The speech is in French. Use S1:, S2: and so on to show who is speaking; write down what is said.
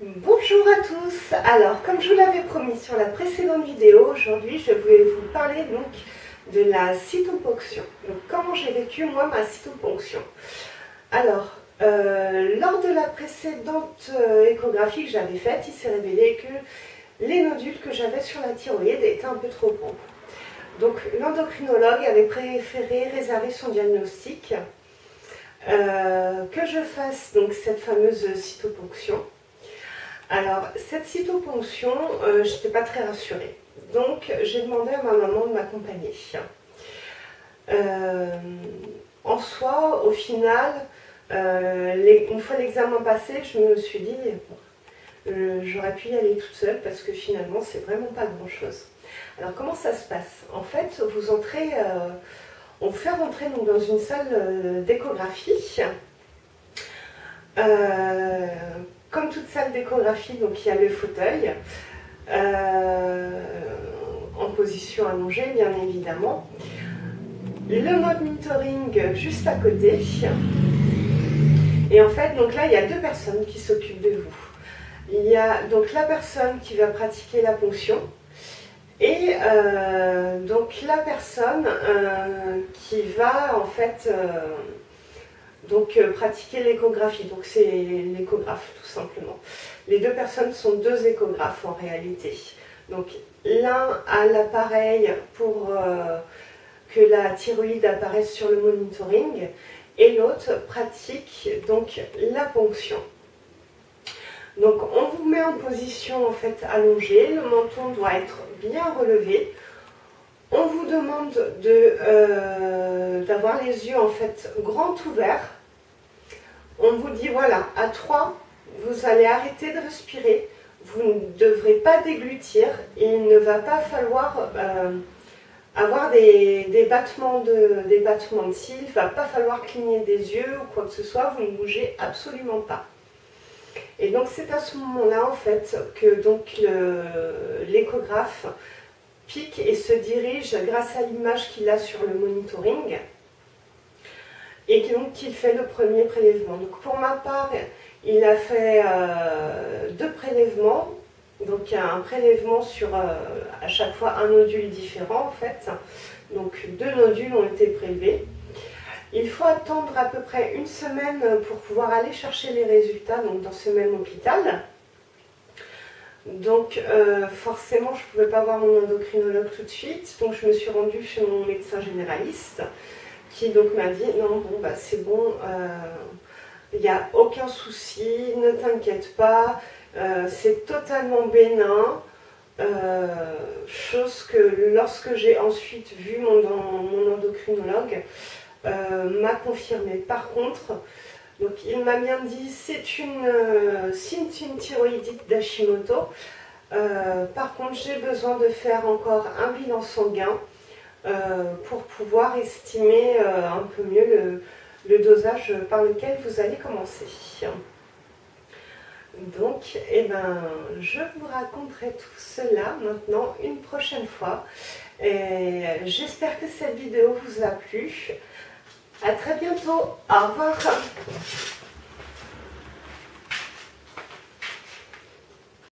S1: Bonjour à tous. Alors, comme je vous l'avais promis sur la précédente vidéo, aujourd'hui je voulais vous parler donc de la cytoponction. Donc, comment j'ai vécu moi ma cytoponction. Alors, lors de la précédente échographie que j'avais faite, il s'est révélé que les nodules que j'avais sur la thyroïde étaient un peu trop gros. Donc, l'endocrinologue avait préféré réserver son diagnostic, que je fasse donc cette fameuse cytoponction. Alors, cette cytoponction, je n'étais pas très rassurée. Donc, j'ai demandé à ma maman de m'accompagner. En soi, au final, une fois l'examen passé, je me suis dit, j'aurais pu y aller toute seule parce que finalement, c'est vraiment pas grand-chose. Alors, comment ça se passe? En fait, vous entrez, on vous fait rentrer donc, dans une salle d'échographie. Comme toute salle d'échographie, donc il y a le fauteuil en position allongée, bien évidemment. Le monitoring juste à côté. Et en fait, donc là, il y a deux personnes qui s'occupent de vous. Il y a donc la personne qui va pratiquer la ponction et donc la personne qui va en fait pratiquer l'échographie, donc c'est l'échographe tout simplement. Les deux personnes sont deux échographes en réalité. Donc l'un a l'appareil pour que la thyroïde apparaisse sur le monitoring et l'autre pratique donc la ponction. Donc on vous met en position en fait allongée, le menton doit être bien relevé. On vous demande d'avoir les yeux en fait grands ouverts. On vous dit voilà, à 3, vous allez arrêter de respirer, vous ne devrez pas déglutir et il ne va pas falloir avoir des battements de cils, il ne va pas falloir cligner des yeux ou quoi que ce soit, vous ne bougez absolument pas. Et donc c'est à ce moment-là en fait que l'échographe pique et se dirige grâce à l'image qu'il a sur le monitoring et donc qu'il fait le premier prélèvement. Donc pour ma part, il a fait deux prélèvements, donc un prélèvement sur à chaque fois un nodule différent en fait. Donc deux nodules ont été prélevés. Il faut attendre à peu près une semaine pour pouvoir aller chercher les résultats donc dans ce même hôpital. Donc forcément je ne pouvais pas voir mon endocrinologue tout de suite, donc je me suis rendue chez mon médecin généraliste qui donc m'a dit non bon bah c'est bon, il n'y a aucun souci, ne t'inquiète pas, c'est totalement bénin, chose que lorsque j'ai ensuite vu mon endocrinologue m'a confirmé. Par contre, donc il m'a bien dit c'est une thyroïdite d'Hashimoto. Par contre, j'ai besoin de faire encore un bilan sanguin pour pouvoir estimer un peu mieux le dosage par lequel vous allez commencer. Donc, je vous raconterai tout cela maintenant une prochaine fois. J'espère que cette vidéo vous a plu. À très bientôt. Au revoir.